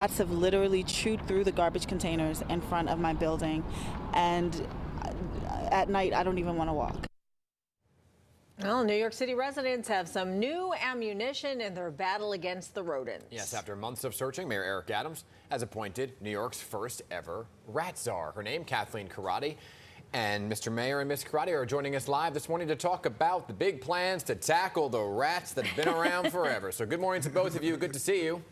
Rats have literally chewed through the garbage containers in front of my building, and at night I don't even want to walk. Well, New York City residents have some new ammunition in their battle against the rodents. Yes, after months of searching, Mayor Eric Adams has appointed New York's first ever rat czar. Her name, Kathleen Karate. And Mr. Mayor and Ms. Karate are joining us live this morning to talk about the big plans to tackle the rats that have been around forever. So good morning to both of you. Good to see you.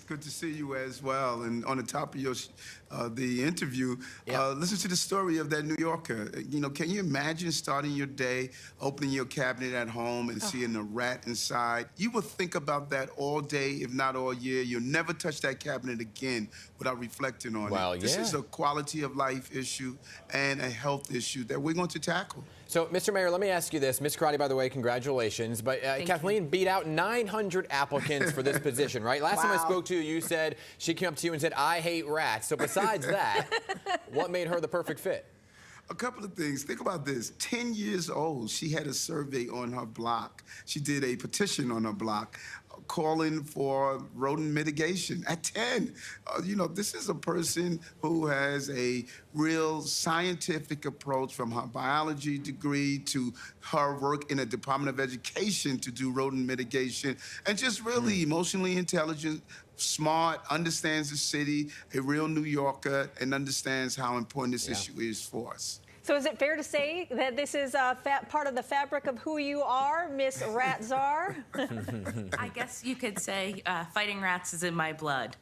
Good to see you as well. And on the top of your the interview, listen to the story of that New Yorker. You know, can you imagine starting your day, opening your cabinet at home and seeing a rat inside? You will think about that all day, if not all year. You'll never touch that cabinet again without reflecting on it. This is a quality of life issue and a health issue that we're going to tackle. So, Mr. Mayor, let me ask you this. Ms. Karate, by the way, congratulations. But Kathleen beat out 900 applicants for this position, right? Last time I spoke to you, you said she came up to you and said, I hate rats. So besides that, what made her the perfect fit? A couple of things. Think about this. 10 years old, she had a survey on her block. She did a petition on her block calling for rodent mitigation at 10. You know, this is a person who has a real scientific approach from her biology degree to her work in the Department of Education to do rodent mitigation, and just really emotionally intelligent, smart, understands the city, a real New Yorker, and understands how important this issue is for us. So is it fair to say that this is a part of the fabric of who you are, Miss Rat Czar? I guess you could say fighting rats is in my blood.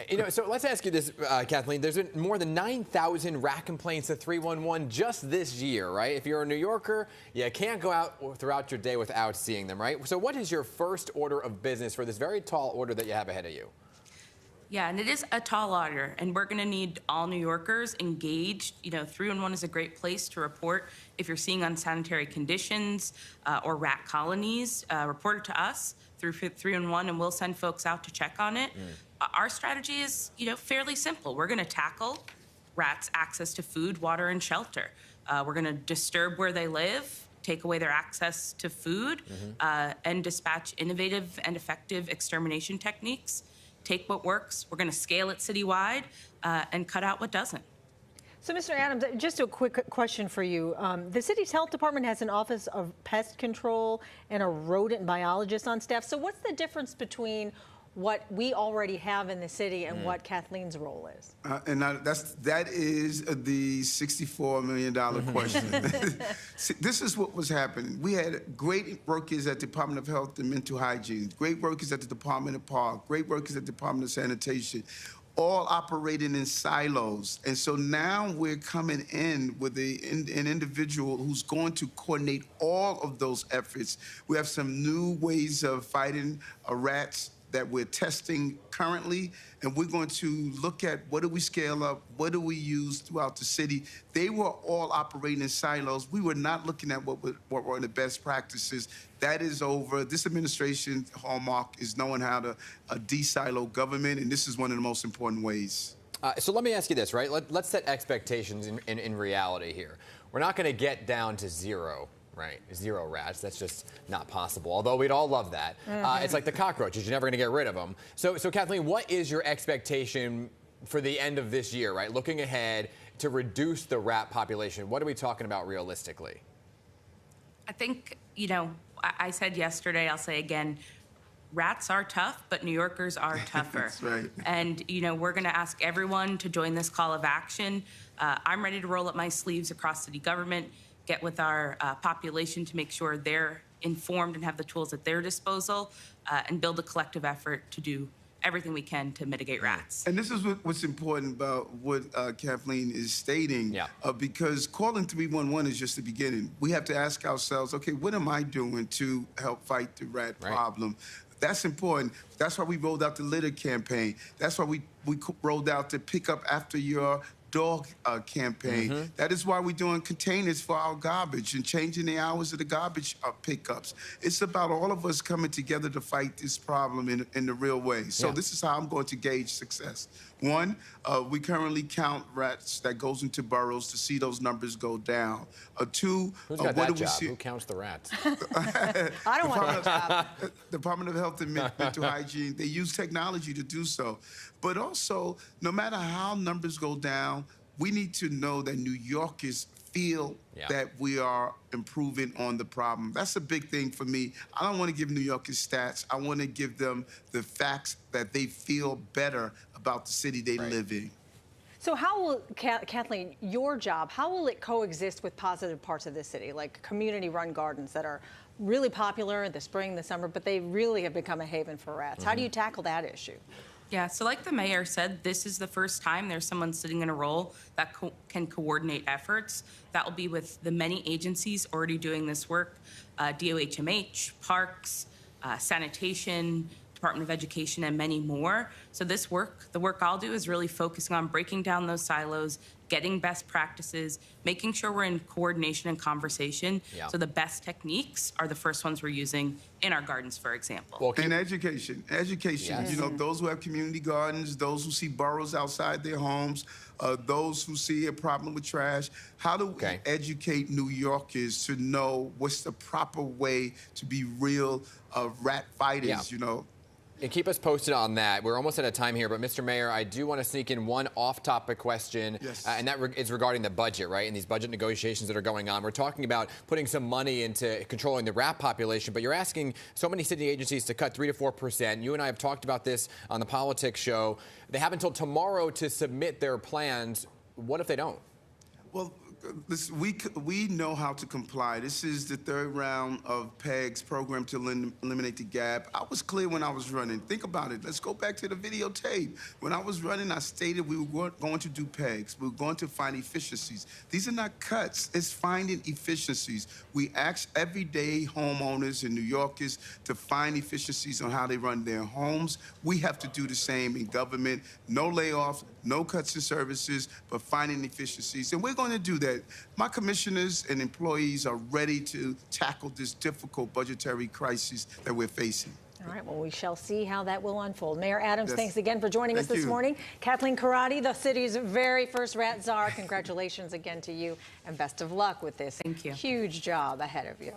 You know, so let's ask you this, Kathleen. There's been more than 9,000 rat complaints to 311 just this year, right? If you're a New Yorker, you can't go out throughout your day without seeing them, right? So what is your first order of business for this very tall order that you have ahead of you? Yeah, and it is a tall order, and we're going to need all New Yorkers engaged. You know, 311 is a great place to report if you're seeing unsanitary conditions or rat colonies. Report it to us through 311, and we'll send folks out to check on it. Our strategy is, you know, fairly simple. We're going to tackle rats' access to food, water, and shelter. We're going to disturb where they live, take away their access to food, and dispatch innovative and effective extermination techniques. Take what works, we're going to scale it citywide, and cut out what doesn't. So, Mr. Adams, just a quick question for you. The city's health department has an office of pest control and a rodent biologist on staff. So what's the difference between what we already have in the city and what Kathleen's role is? And that is the $64 million question. This is what was happening. We had great workers at the Department of Health and Mental Hygiene, great workers at the Department of Park, great workers at the Department of Sanitation, all operating in silos. And so now we're coming in with an individual who's going to coordinate all of those efforts. We have some new ways of fighting rats that we're testing currently, and we're going to look at what do we scale up, what do we use throughout the city. They were all operating in silos. We were not looking at what were the best practices. That is over. This administration's hallmark is knowing how to de-silo government, and this is one of the most important ways. So let me ask you this, right? Let's set expectations in reality here. We're not going to get down to zero. Right, 0 rats. That's just not possible. Although we'd all love that. It's like the cockroaches. You're never going to get rid of them. So Kathleen, what is your expectation for the end of this year? Right, looking ahead to reduce the rat population. What are we talking about realistically? I think, you know, I said yesterday, I'll say again, rats are tough, but New Yorkers are tougher. That's right. And, you know, we're going to ask everyone to join this call of action. I'm ready to roll up my sleeves across city government, get with our population to make sure they're informed and have the tools at their disposal, and build a collective effort to do everything we can to mitigate rats. And this is what's important about what Kathleen is stating, because calling 311 is just the beginning. We have to ask ourselves, okay, what am I doing to help fight the rat problem? That's important. That's why we rolled out the litter campaign. That's why we rolled out the pick up after your dog campaign. That is why we're doing containers for our garbage and changing the hours of the garbage pickups. It's about all of us coming together to fight this problem in the real way. So this is how I'm going to gauge success. One, we currently count rats that goes into boroughs to see those numbers go down. Two, Who's got what that do we job? see? Who counts the rats? I don't want that job. Department of Health and Mental Hygiene, they use technology to do so. But also, no matter how numbers go down, we need to know that New Yorkers feel that we are improving on the problem. That's a big thing for me. I don't want to give New Yorkers stats. I want to give them the facts that they feel better about the city they live in. So how will, Kathleen, your job, how will it coexist with positive parts of the city, like community-run gardens that are really popular in the spring, the summer, but they really have become a haven for rats? How do you tackle that issue? Yeah, so like the mayor said, this is the first time there's someone sitting in a role that can coordinate efforts. That will be with the many agencies already doing this work, DOHMH, Parks, Sanitation, Department of Education, and many more. So this work, the work I'll do is really focusing on breaking down those silos, getting best practices, making sure we're in coordination and conversation. So the best techniques are the first ones we're using in our gardens, for example. Well, And education, you know, those who have community gardens, those who see boroughs outside their homes, those who see a problem with trash. How do we educate New Yorkers to know what's the proper way to be real rat fighters, you know? And keep us posted on that. We're almost out of time here, but Mr. Mayor, I do want to sneak in one off-topic question, and that is regarding the budget, right? And these budget negotiations that are going on. We're talking about putting some money into controlling the rat population, but you're asking so many city agencies to cut 3 to 4%. You and I have talked about this on the Politics Show. They have until tomorrow to submit their plans. What if they don't? Well, we know how to comply. This is the third round of PEG's program to eliminate the gap. I was clear when I was running. Think about it. Let's go back to the videotape. When I was running, I stated we were going to do PEGs. We were going to find efficiencies. These are not cuts. It's finding efficiencies. We ask everyday homeowners and New Yorkers to find efficiencies on how they run their homes. We have to do the same in government. No layoffs, no cuts in services, but finding efficiencies. And we're going to do that. My commissioners and employees are ready to tackle this difficult budgetary crisis that we're facing. All right, well, we shall see how that will unfold. Mayor Adams, thanks again for joining us this morning. Kathleen Karate, the city's very first rat czar, congratulations again to you, and best of luck with this huge job ahead of you.